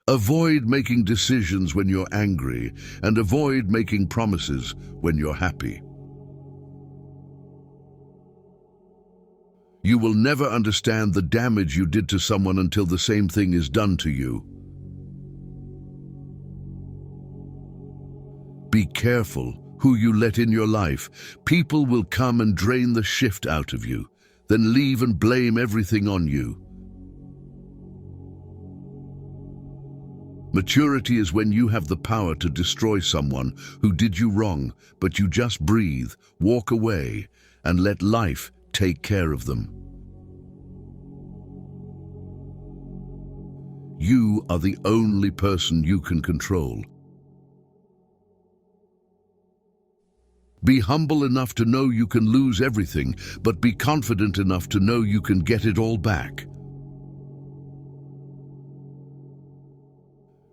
Avoid making decisions when you're angry, and avoid making promises when you're happy. You will never understand the damage you did to someone until the same thing is done to you. Be careful who you let in your life. People will come and drain the shift out of you, then leave and blame everything on you. Maturity is when you have the power to destroy someone who did you wrong, but you just breathe, walk away, and let life take care of them. You are the only person you can control. Be humble enough to know you can lose everything, but be confident enough to know you can get it all back.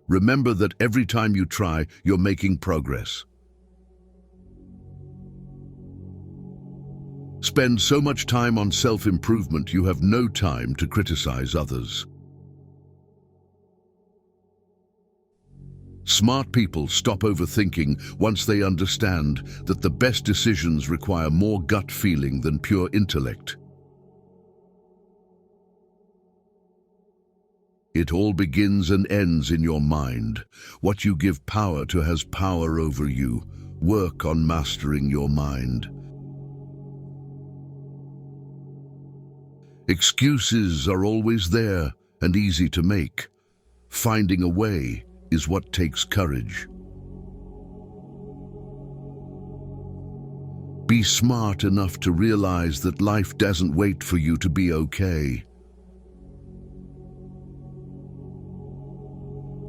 Remember that every time you try, you're making progress. Spend so much time on self-improvement you have no time to criticize others. Smart people stop overthinking once they understand that the best decisions require more gut feeling than pure intellect. It all begins and ends in your mind. What you give power to has power over you. Work on mastering your mind. Excuses are always there and easy to make. Finding a way is what takes courage. Be smart enough to realize that life doesn't wait for you to be okay.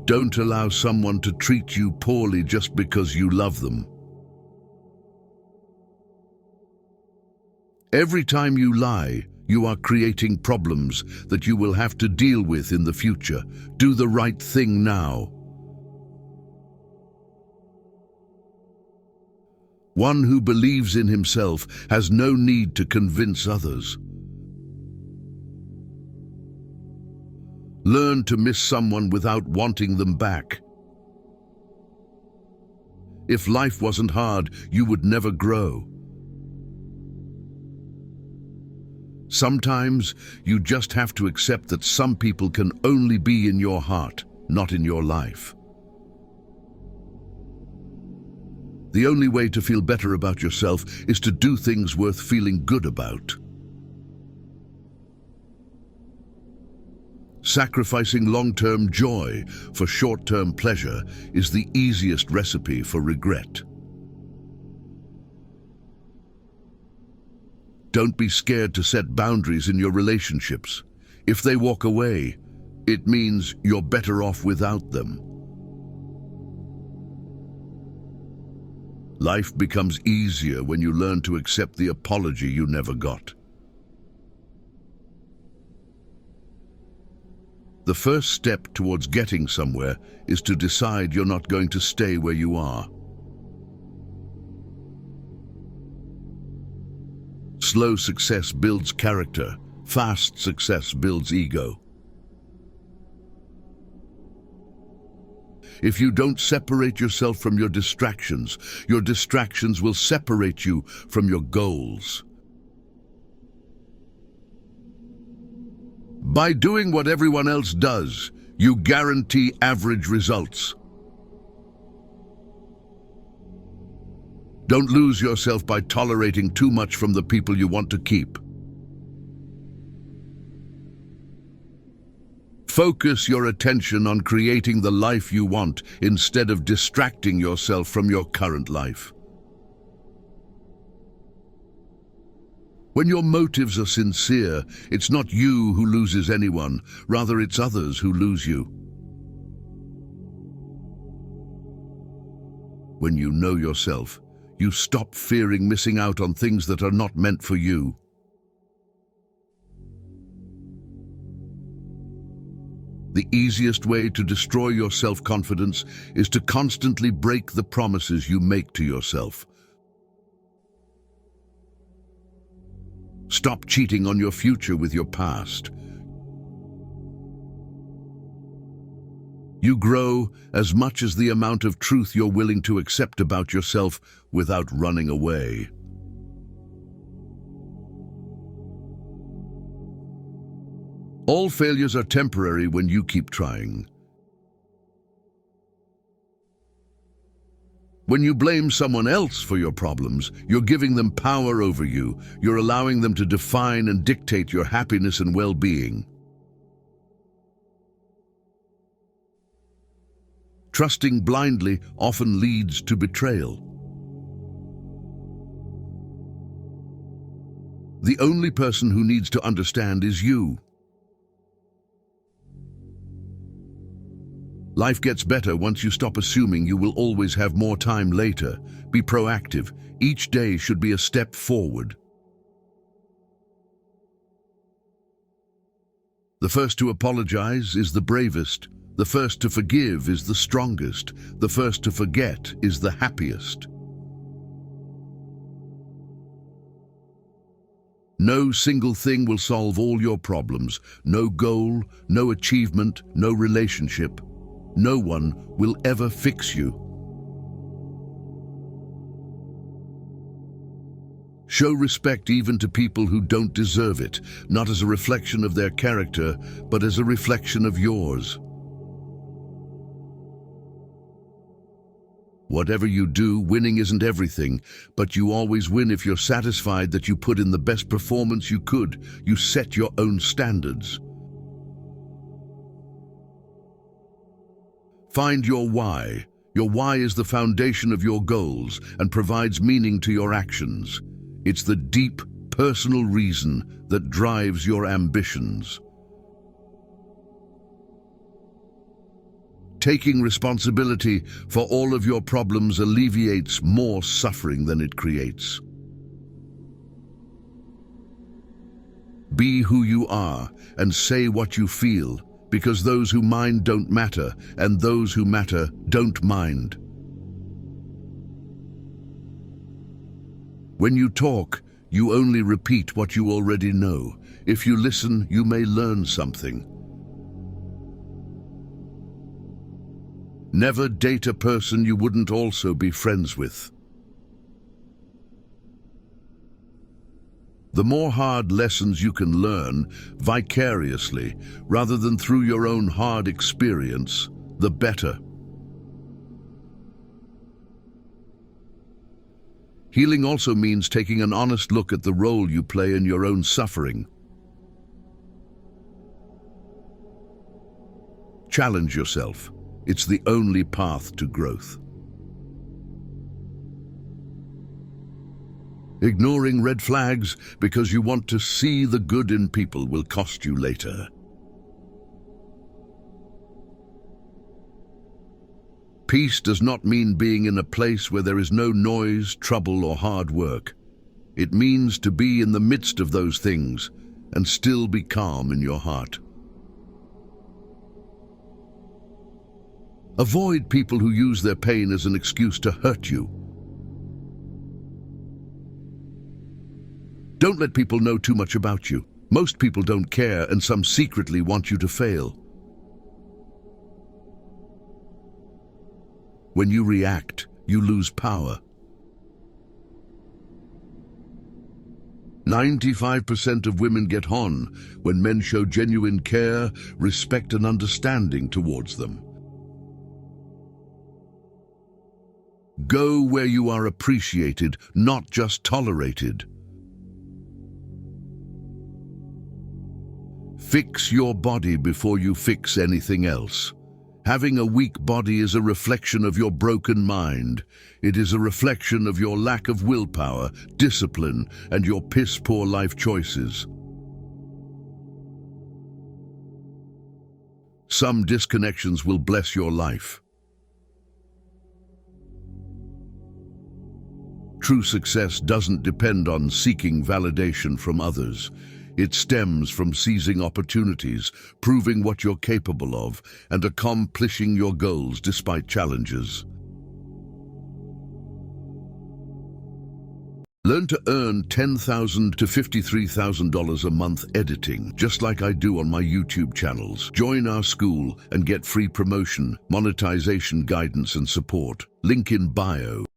Don't allow someone to treat you poorly just because you love them. Every time you lie, you are creating problems that you will have to deal with in the future. Do the right thing now. One who believes in himself has no need to convince others. Learn to miss someone without wanting them back. If life wasn't hard, you would never grow. Sometimes you just have to accept that some people can only be in your heart, not in your life. The only way to feel better about yourself is to do things worth feeling good about. Sacrificing long-term joy for short-term pleasure is the easiest recipe for regret. Don't be scared to set boundaries in your relationships. If they walk away, it means you're better off without them. Life becomes easier when you learn to accept the apology you never got. The first step towards getting somewhere is to decide you're not going to stay where you are. Slow success builds character. Fast success builds ego. If you don't separate yourself from your distractions will separate you from your goals. By doing what everyone else does, you guarantee average results. Don't lose yourself by tolerating too much from the people you want to keep. Focus your attention on creating the life you want instead of distracting yourself from your current life. When your motives are sincere, it's not you who loses anyone, rather it's others who lose you. When you know yourself, you stop fearing missing out on things that are not meant for you. The easiest way to destroy your self-confidence is to constantly break the promises you make to yourself. Stop cheating on your future with your past. You grow as much as the amount of truth you're willing to accept about yourself without running away. All failures are temporary when you keep trying. When you blame someone else for your problems, you're giving them power over you. You're allowing them to define and dictate your happiness and well-being. Trusting blindly often leads to betrayal. The only person who needs to understand is you. Life gets better once you stop assuming you will always have more time later. Be proactive. Each day should be a step forward. The first to apologize is the bravest. The first to forgive is the strongest. The first to forget is the happiest. No single thing will solve all your problems. No goal, no achievement, no relationship. No one will ever fix you. Show respect even to people who don't deserve it, not as a reflection of their character, but as a reflection of yours. Whatever you do, winning isn't everything, but you always win if you're satisfied that you put in the best performance you could. You set your own standards. Find your why. Your why is the foundation of your goals and provides meaning to your actions. It's the deep, personal reason that drives your ambitions. Taking responsibility for all of your problems alleviates more suffering than it creates. Be who you are and say what you feel, because those who mind don't matter, and those who matter don't mind. When you talk, you only repeat what you already know. If you listen, you may learn something. Never date a person you wouldn't also be friends with. The more hard lessons you can learn vicariously, rather than through your own hard experience, the better. Healing also means taking an honest look at the role you play in your own suffering. Challenge yourself. It's the only path to growth. Ignoring red flags because you want to see the good in people will cost you later. Peace does not mean being in a place where there is no noise, trouble, or hard work. It means to be in the midst of those things and still be calm in your heart. Avoid people who use their pain as an excuse to hurt you. Don't let people know too much about you. Most people don't care, and some secretly want you to fail. When you react, you lose power. 95% of women get on when men show genuine care, respect, and understanding towards them. Go where you are appreciated, not just tolerated. Fix your body before you fix anything else. Having a weak body is a reflection of your broken mind. It is a reflection of your lack of willpower, discipline, and your piss-poor life choices. Some disconnections will bless your life. True success doesn't depend on seeking validation from others. It stems from seizing opportunities, proving what you're capable of, and accomplishing your goals despite challenges. Learn to earn $10,000 to $53,000 a month editing, just like I do on my YouTube channels. Join our school and get free promotion, monetization guidance and support. Link in bio.